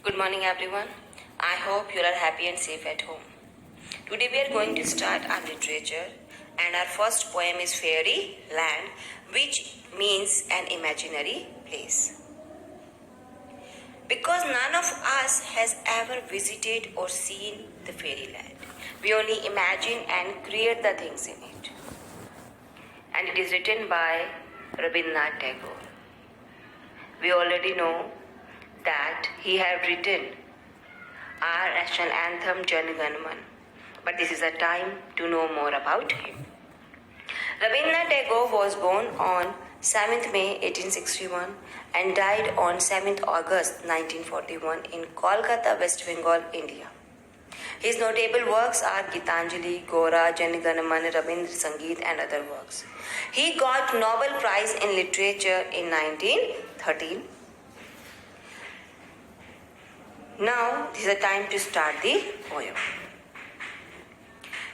Good morning, everyone. I hope you are happy and safe at home. Today we are going to start our literature, and our first poem is Fairy Land, which means an imaginary place. Because none of us has ever visited or seen the fairyland, we only imagine and create the things in it. And it is written by Rabindranath Tagore. We already know that he had written our national anthem Jan Gan Man, but this is a time to know more about him. Rabindranath Tagore was born on 7th May 1861 and died on 7th August 1941 in Kolkata, West Bengal, India. His notable works are Gitanjali, Gora, Jan Gan Man, Rabindra Sangeet and other works. He got Nobel Prize in Literature in 1913. Now, this is the time to start the poem.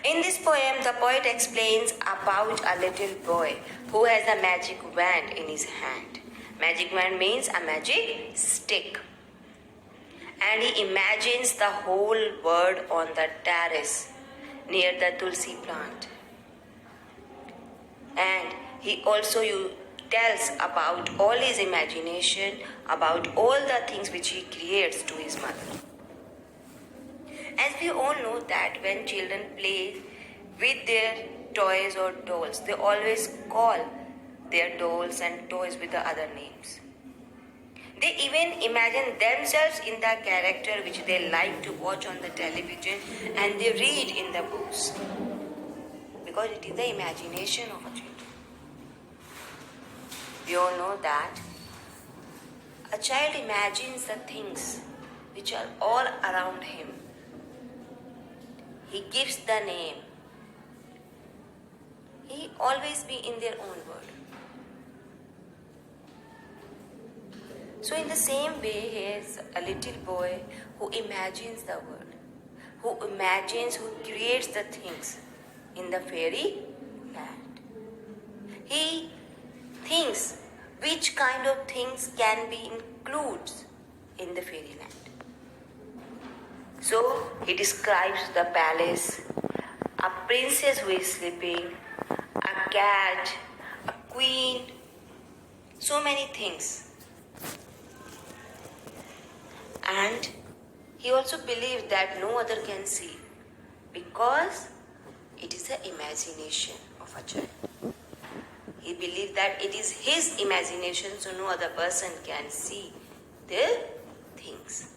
In this poem, the poet explains about a little boy who has a magic wand in his hand. Magic wand means a magic stick. And he imagines the whole world on the terrace near the tulsi plant. And he also tells about all his imagination, about all the things which he creates to his mother. As we all know that when children play with their toys or dolls, they always call their dolls and toys with the other names. They even imagine themselves in the character which they like to watch on the television and they read in the books. Because it is the imagination of a child. We all know that a child imagines the things which are all around him. He gives the name. He always be in their own world. So in the same way, he is a little boy who imagines the world, who imagines, who creates the things in the fairy land. He thinks which kind of things can be included in the fairyland. So he describes the palace, a princess who is sleeping, a cat, a queen, so many things. And he also believes that no other can see because it is the imagination of a child. He believes that it is his imagination, so no other person can see the things.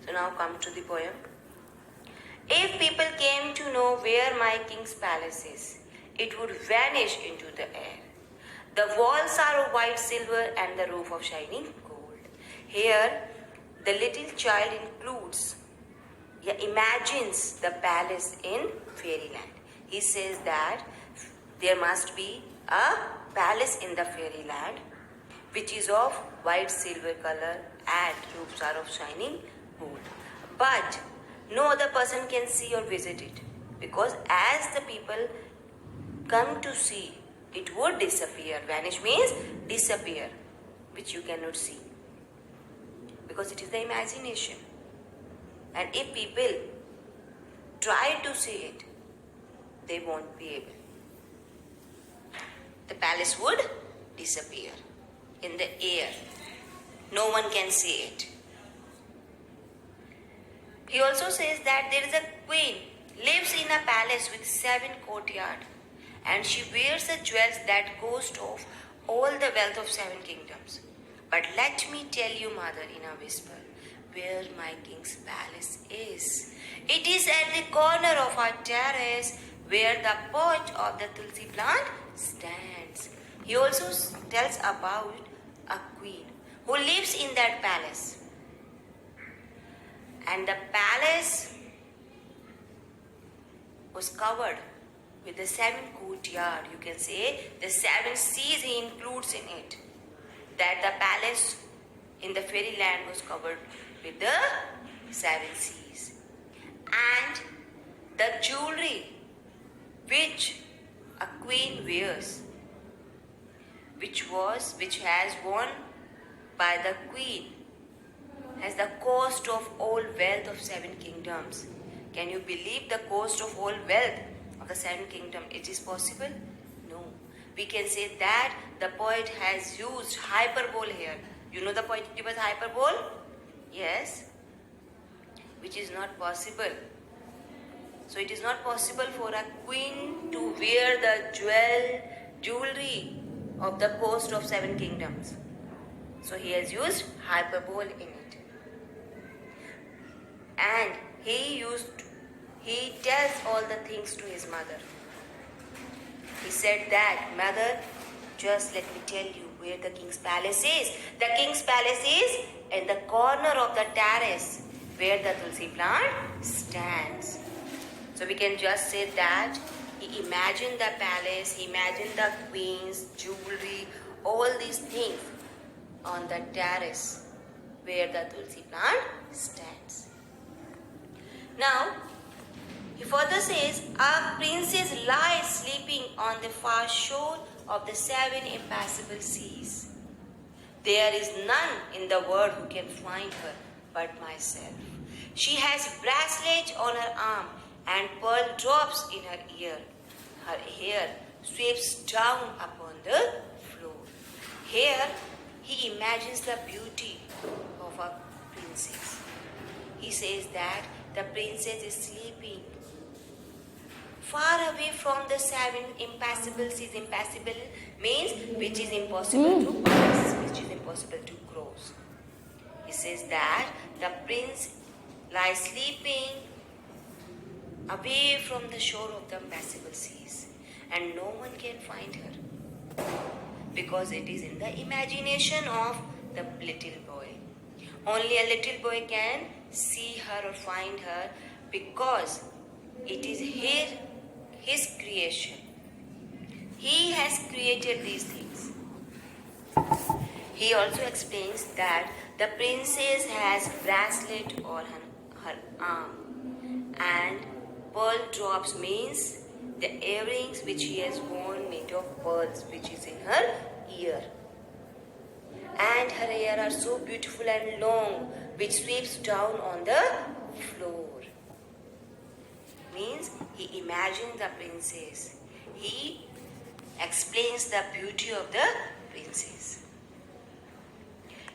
So now come to the poem. If people came to know where my king's palace is, it would vanish into the air. The walls are of white silver and the roof of shining gold. Here, the little child imagines the palace in fairyland. He says that there must be a palace in the fairyland which is of white silver color and roofs are of shining gold. But no other person can see or visit it because as the people come to see, it would disappear. Vanish means disappear, which you cannot see because it is the imagination. And if people try to see it, they won't be able. The palace would disappear in the air. No one can see it. He also says that there is a queen, lives in a palace with 7 courtyards, and she wears the jewels that cost of all the wealth of 7 kingdoms. But let me tell you, mother, in a whisper, where my king's palace is. It is at the corner of our terrace where the pot of the tulsi plant stands. He also tells about a queen who lives in that palace. And the palace was covered with the 7 courtyard. You can say the 7 seas he includes in it. That the palace in the fairyland was covered with the 7 seas. And the jewelry which a queen wears, which has worn by the queen, cost of all wealth of 7 kingdoms. Can you believe the cost of all wealth of the 7 kingdoms? It is possible? No. We can say that the poet has used hyperbole here. You know the poetic device hyperbole? Yes. Which is not possible. So it is not possible for a queen to wear the jewelry of the coast of 7 kingdoms. So he has used hyperbole in it. And he tells all the things to his mother. He said that, "Mother, just let me tell you where the king's palace is. The king's palace is in the corner of the terrace where the tulsi plant stands." So we can just say that he imagined the palace, he imagined the queen's jewelry, all these things on the terrace where the tulsi plant stands. Now, he further says, "A princess lies sleeping on the far shore of the 7 impassable seas. There is none in the world who can find her but myself. She has bracelets on her arm and pearl drops in her ear. Her hair sweeps down upon the floor." Here, he imagines the beauty of a princess. He says that the princess is sleeping far away from the 7 impassable seas. Impassable means which is impossible to pass, which is impossible to cross. He says that the prince lies sleeping away from the shore of the impassable seas and no one can find her because it is in the imagination of the little boy. Only a little boy can see her or find her because it is his creation. He has created these things. He also explains that the princess has bracelet on her arm and pearl drops means the earrings which she has worn made of pearls which is in her ear. And her hair are so beautiful and long which sweeps down on the floor. Means he imagines the princess. He explains the beauty of the princess.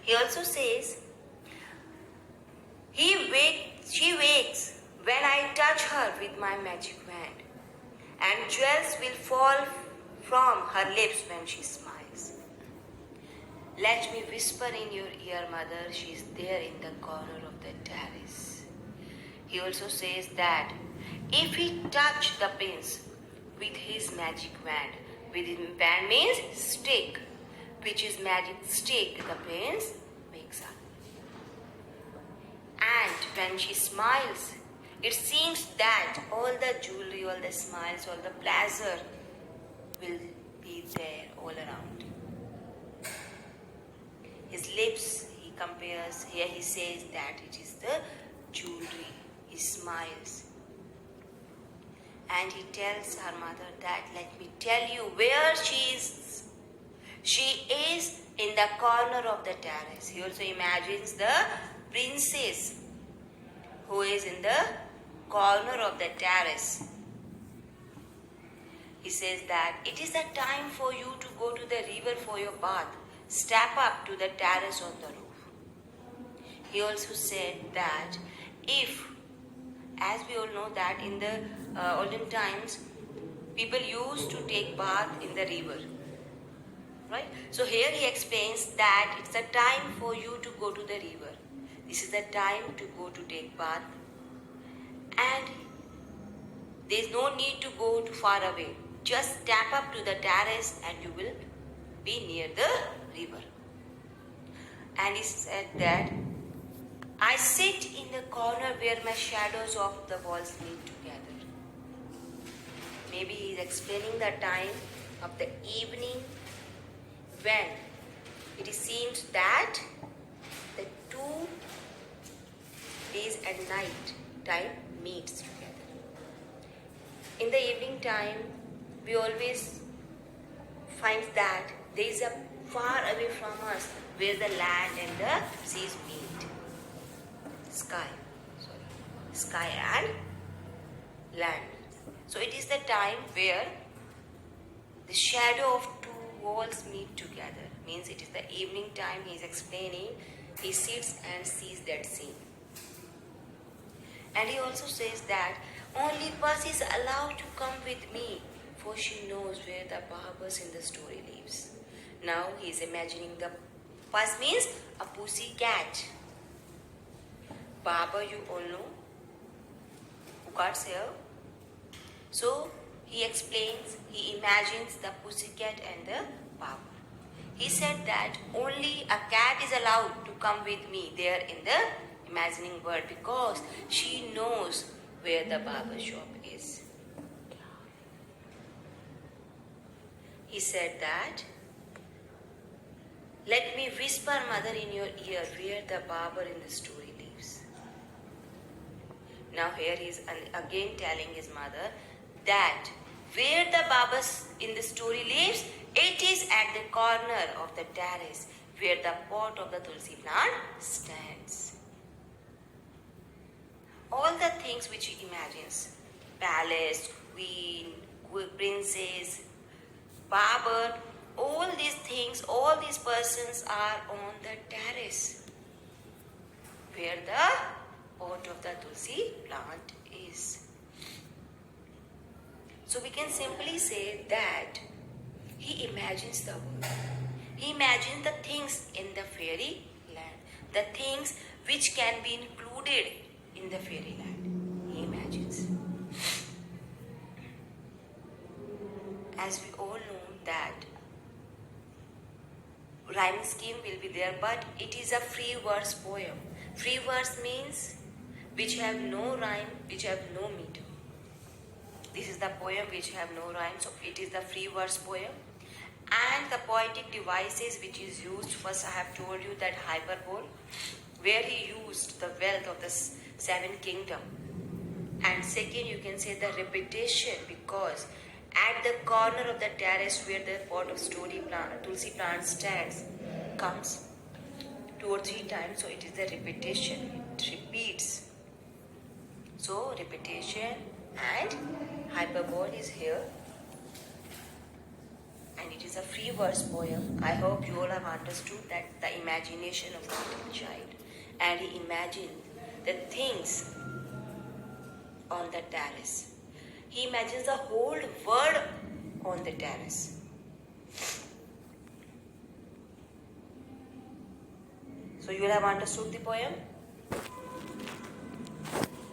He also says, she wakes when I touch her with my magic wand, and jewels will fall from her lips when she smiles. Let me whisper in your ear, mother, she is there in the corner of the terrace. He also says that if he touch the prince with his magic wand, with his wand means stick, which is magic stick, the prince wakes up. And when she smiles, it seems that all the jewelry, all the smiles, all the pleasure will be there all around. His lips, he compares, here he says that it is the jewelry, he smiles. And he tells her mother that, let me tell you where she is. She is in the corner of the terrace. He also imagines the princess who is in the corner of the terrace. He says that it is the time for you to go to the river for your bath. Step up to the terrace on the roof. He also said that if, as we all know that in the olden times, people used to take bath in the river. Right? So here he explains that it's the time for you to go to the river. This is the time to go to take bath. And there is no need to go too far away. Just step up to the terrace and you will be near the river. And he said that I sit in the corner where my shadows of the walls meet together. Maybe he is explaining the time of the evening when it seems that the 2 days and night time meets together. In the evening time, we always find that there is a far away from us where the land and the seas meet. sky. Sky and land. So it is the time where the shadow of two walls meet together. Means it is the evening time. He is explaining. He sits and sees that scene. And he also says that only Paz is allowed to come with me, for she knows where the Bahabas in the story lives. Now he is imagining the Paz means a pussy cat. Baba, you all know who cats here. So he explains, he imagines the pussycat and the Baba. He said that only a cat is allowed to come with me there in the imagining world because she knows where the barber shop is. He said that, let me whisper, mother, in your ear where the barber in the story lives. Now here he is again telling his mother that where the barber in the story lives, it is at the corner of the terrace where the pot of the tulsi plant stands. All the things which he imagines, palace, queen, princess, barber, all these things, all these persons are on the terrace where the pot of the tulsi plant is. So we can simply say that he imagines the world. He imagines the things in the fairy land, the things which can be included in the fairy land. He imagines. As we all know that rhyme scheme will be there, but it is a free verse poem. Free verse means which have no rhyme, which have no meter. This is the poem which have no rhyme, so it is the free verse poem. And the poetic devices which is used, first I have told you that hyperbole, where he used the wealth of the seven kingdom. And second, you can say the repetition, because at the corner of the terrace where the pot of tulsi plant stands comes 2 or 3 times, so it is the repetition, it repeats. So repetition and hyperbole is here, and it is a free verse poem. I hope you all have understood that the imagination of the little child, and he imagined the things on the terrace. He imagines the whole world on the terrace. So you will have understood the poem.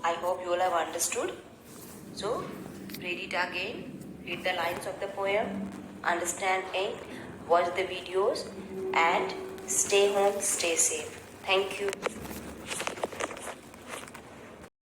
I hope you all have understood. So read it again, read the lines of the poem, understand it, watch the videos, and stay home, stay safe. Thank you.